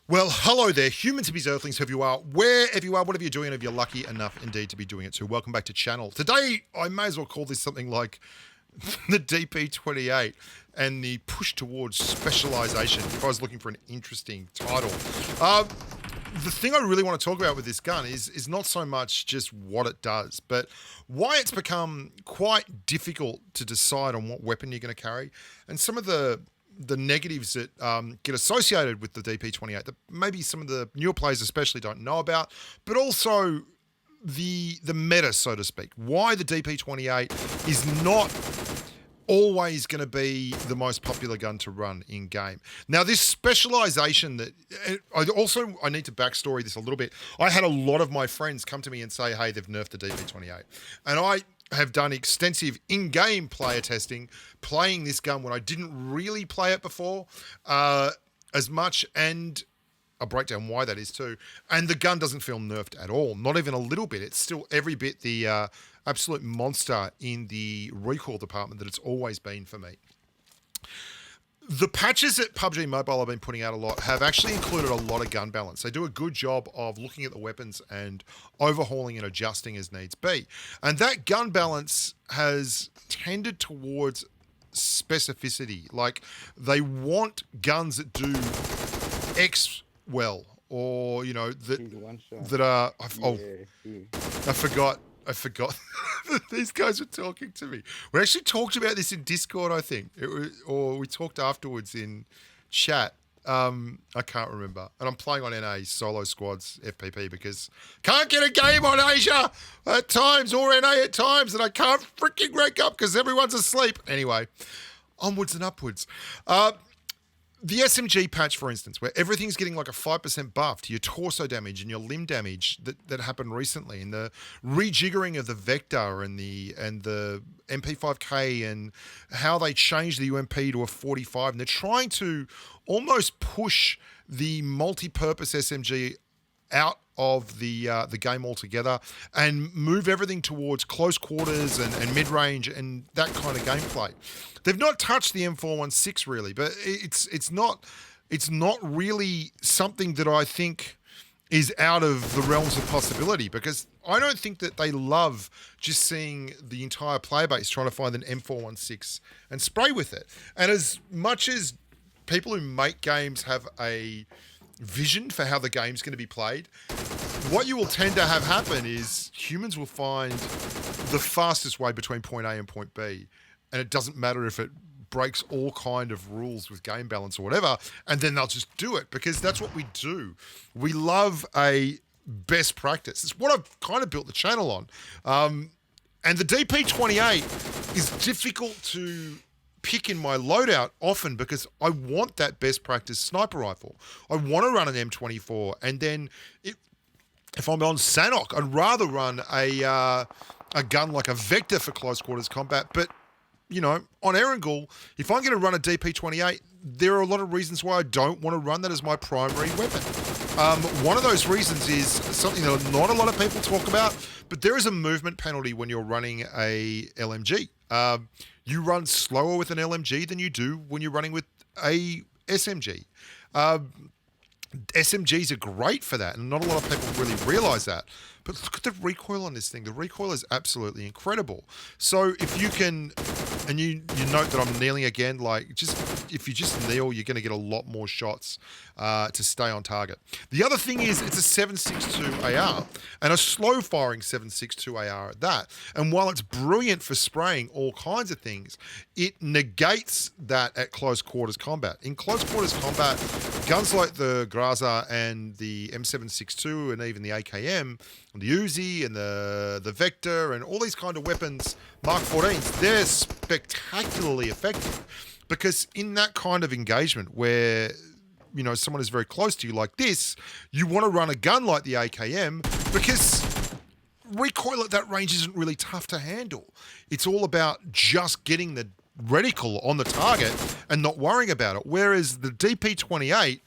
Well, hello there, humans, hippies, earthlings, whoever you are, wherever you are, whatever you're doing, if you're lucky enough indeed to be doing it too. Welcome back to channel. Today, I may as well call this something like the DP-28 and the push towards specialization, if I was looking for an interesting title. The thing I really want to talk about with this gun is not so much just what it does, but why it's become quite difficult to decide on what weapon you're going to carry, and some of the negatives that get associated with the DP-28 that maybe some of the newer players especially don't know about, but also the meta, so to speak. Why the DP-28 is not always going to be the most popular gun to run in game. Now, this specialization that I need to backstory this a little bit. I had a lot of my friends come to me and say, hey, they've nerfed the DP-28. And I have done extensive in-game player testing, playing this gun when I didn't really play it before as much, and I'll break down why that is too. And the gun doesn't feel nerfed at all, not even a little bit. It's still every bit the absolute monster in the recoil department that it's always been for me. The patches that PUBG Mobile have been putting out a lot have actually included a lot of gun balance. They do a good job of looking at the weapons and overhauling and adjusting as needs be. And that gun balance has tended towards specificity. Like, they want guns that do X well, or, you know, that are... I forgot that these guys were talking to me. We actually talked about this in Discord, I think. Or we talked afterwards in chat. I can't remember. And I'm playing on NA solo squads FPP because can't get a game on Asia at times or NA at times, and I can't freaking rank up because everyone's asleep. Anyway, onwards and upwards. The SMG patch, for instance, where everything's getting like a 5% buff to your torso damage and your limb damage that happened recently, and the rejiggering of the vector and the MP5K and how they changed the UMP to a 45, and they're trying to almost push the multi-purpose SMG out of the game altogether and move everything towards close quarters and mid-range and that kind of gameplay. They've not touched the M416 really, but it's not really something that I think is out of the realms of possibility, because I don't think that they love just seeing the entire player base trying to find an M416 and spray with it. And as much as people who make games have a vision for how the game's going to be played, what you will tend to have happen is humans will find the fastest way between point A and point B, and it doesn't matter if it breaks all kind of rules with game balance or whatever, and then they'll just do it because that's what we do. We love a best practice. It's what I've kind of built the channel on. And the DP-28 is difficult to pick in my loadout often because I want that best practice sniper rifle. I want to run an M24, and then if I'm on Sanok, I'd rather run a gun like a Vector for close quarters combat. But, you know, on Erangel, if I'm going to run a DP-28, there are a lot of reasons why I don't want to run that as my primary weapon. One of those reasons is something that not a lot of people talk about, but there is a movement penalty when you're running a LMG. You run slower with an LMG than you do when you're running with a SMG. SMGs are great for that, and not a lot of people really realize that. But look at the recoil on this thing. The recoil is absolutely incredible. So if you can, and you note that I'm kneeling again, like if you just kneel, you're going to get a lot more shots to stay on target. The other thing is it's a 7.62 AR, and a slow firing 7.62 AR at that. And while it's brilliant for spraying all kinds of things, it negates that at close quarters combat. In close quarters combat, guns like the Graza and the M762 and even the AKM, and the Uzi and the Vector and all these kind of weapons, Mark 14s, they're spectacularly effective, because in that kind of engagement where, you know, someone is very close to you like this, you want to run a gun like the AKM because recoil at that range isn't really tough to handle. It's all about just getting the reticle on the target and not worrying about it. Whereas the DP-28,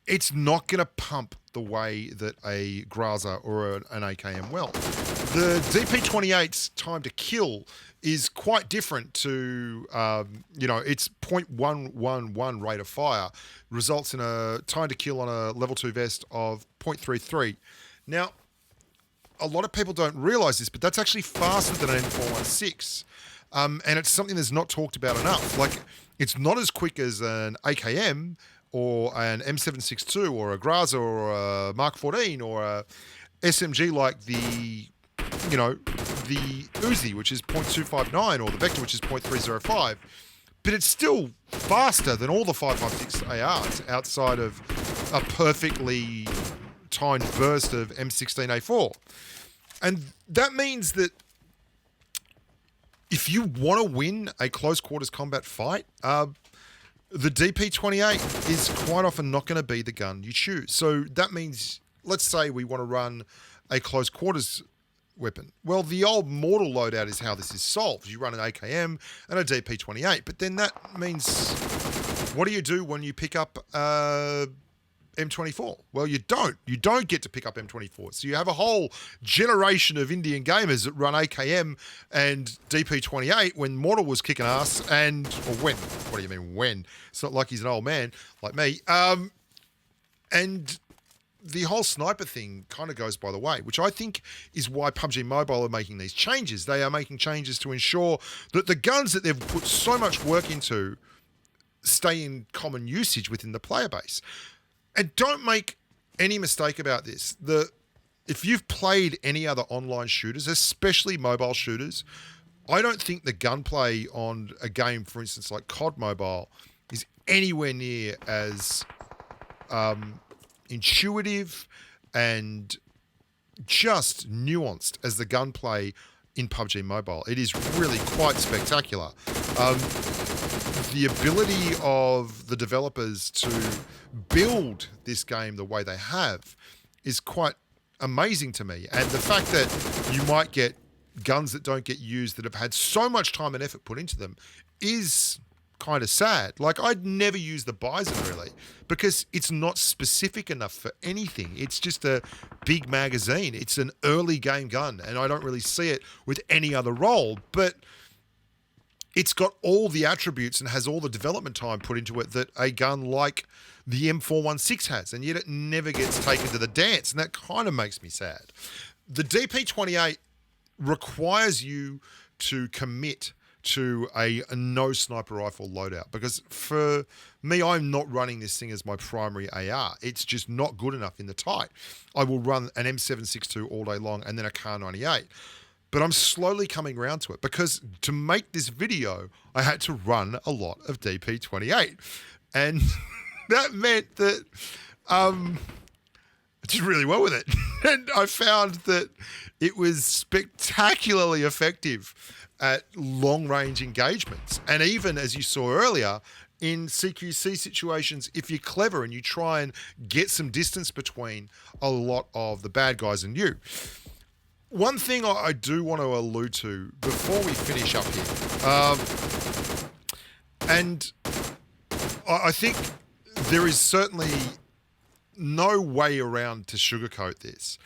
it's not going to pump the way that a Graza or an AKM will. The DP-28's time to kill is quite different to, its 0.111 rate of fire results in a time to kill on a level 2 vest of 0.33. Now, a lot of people don't realize this, but that's actually faster than an M416. And it's something that's not talked about enough. Like, it's not as quick as an AKM or an M762 or a Graza or a Mark 14 or a SMG like the Uzi, which is 0.259, or the Vector, which is 0.305. But it's still faster than all the 5.56 ARs outside of a perfectly timed burst of M16A4. And that means that if you want to win a close quarters combat fight, the DP-28 is quite often not going to be the gun you choose. So that means, let's say we want to run a close quarters weapon. Well, the old Mortal loadout is how this is solved. You run an AKM and a DP-28, but then that means, what do you do when you pick up M24? Well, you don't. You don't get to pick up M24. So you have a whole generation of Indian gamers that run AKM and DP-28 when Mortal was kicking ass, or when? What do you mean when? It's not like he's an old man like me. And the whole sniper thing kind of goes by the way, which I think is why PUBG Mobile are making these changes. They are making changes to ensure that the guns that they've put so much work into stay in common usage within the player base. And don't make any mistake about this. If you've played any other online shooters, especially mobile shooters, I don't think the gunplay on a game, for instance, like COD Mobile, is anywhere near as intuitive and just nuanced as the gunplay in PUBG Mobile. It is really quite spectacular. The ability of the developers to build this game the way they have is quite amazing to me. And the fact that you might get guns that don't get used that have had so much time and effort put into them is kind of sad. Like, I'd never use the Bison really because it's not specific enough for anything. It's just a big magazine. It's an early game gun, and I don't really see it with any other role. But it's got all the attributes and has all the development time put into it that a gun like the M416 has, and yet it never gets taken to the dance, and that kind of makes me sad. The DP-28 requires you to commit to a no sniper rifle loadout, because for me, I'm not running this thing as my primary AR. It's just not good enough in the tight. I will run an M762 all day long and then a Kar 98. But I'm slowly coming around to it, because to make this video, I had to run a lot of DP-28. And that meant that I did really well with it. And I found that it was spectacularly effective at long-range engagements. And even, as you saw earlier, in CQC situations, if you're clever and you try and get some distance between a lot of the bad guys and you. One thing I do want to allude to before we finish up here, and I think there is certainly no way around to sugarcoat this.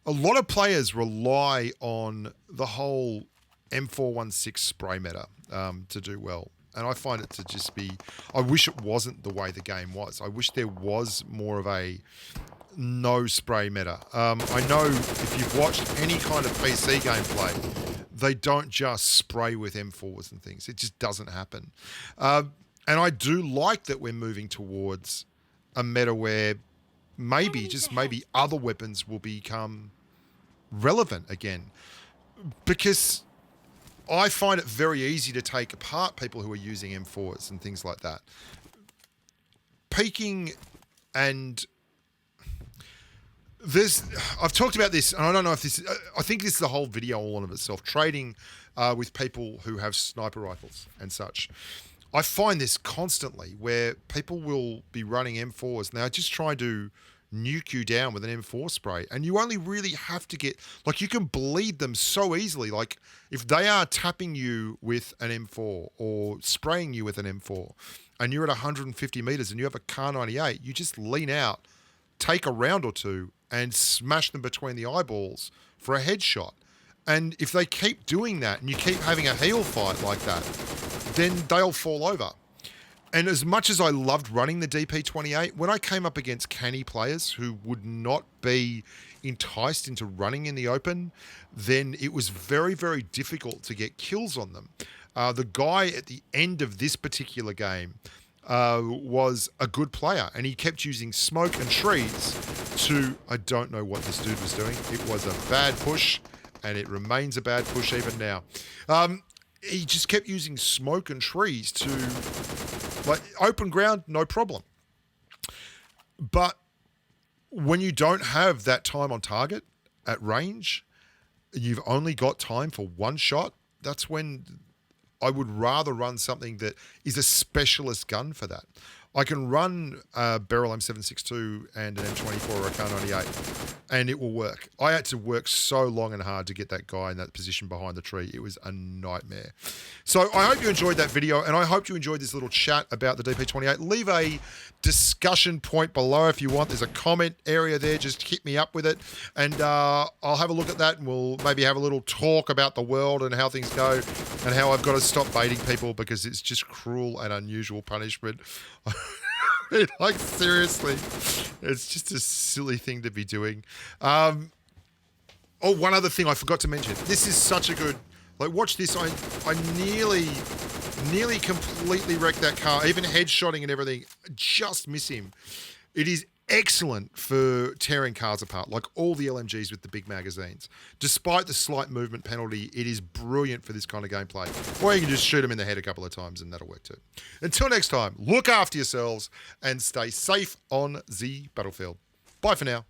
A lot of players rely on the whole M416 spray meta to do well. And I find it to just be, I wish it wasn't the way the game was. I wish there was more of a no spray meta. I know if you've watched any kind of PC gameplay, they don't just spray with M4s and things. It just doesn't happen. And I do like that we're moving towards a meta where maybe, just maybe, other weapons will become relevant again. Because I find it very easy to take apart people who are using M4s and things like that. Peaking and I've talked about this, and I don't know if this, I think this is a whole video all of itself, trading with people who have sniper rifles and such. I find this constantly where people will be running M4s and they're just trying to nuke you down with an M4 spray. And you only really have to get, like, you can bleed them so easily. Like, if they are tapping you with an M4 or spraying you with an M4 and you're at 150 meters and you have a Kar 98, you just lean out, take a round or two and smash them between the eyeballs for a headshot. And if they keep doing that and you keep having a heel fight like that, then they'll fall over. And as much as I loved running the DP-28, when I came up against canny players who would not be enticed into running in the open, then it was very, very difficult to get kills on them. The guy at the end of this particular game was a good player, and he kept using smoke and trees to, I don't know what this dude was doing. It was a bad push, and it remains a bad push even now. He just kept using smoke and trees to, like, open ground, no problem. But when you don't have that time on target at range, you've only got time for one shot, that's when I would rather run something that is a specialist gun for that. I can run a Beryl M762 and an M24 or a Kar 98, and it will work. I had to work so long and hard to get that guy in that position behind the tree. It was a nightmare. So I hope you enjoyed that video, and I hope you enjoyed this little chat about the DP-28. Leave a discussion point below if you want. There's a comment area there. Just hit me up with it, and I'll have a look at that, and we'll maybe have a little talk about the world and how things go and how I've got to stop baiting people because it's just cruel and unusual punishment. Like, seriously, it's just a silly thing to be doing. Oh, one other thing I forgot to mention. This is such a good, like, watch this. I nearly completely wrecked that car, even headshotting and everything. Just miss him. It is excellent for tearing cars apart, like all the LMGs with the big magazines. Despite the slight movement penalty, it is brilliant for this kind of gameplay. Or you can just shoot them in the head a couple of times and that'll work too. Until next time, look after yourselves and stay safe on the battlefield. Bye for now.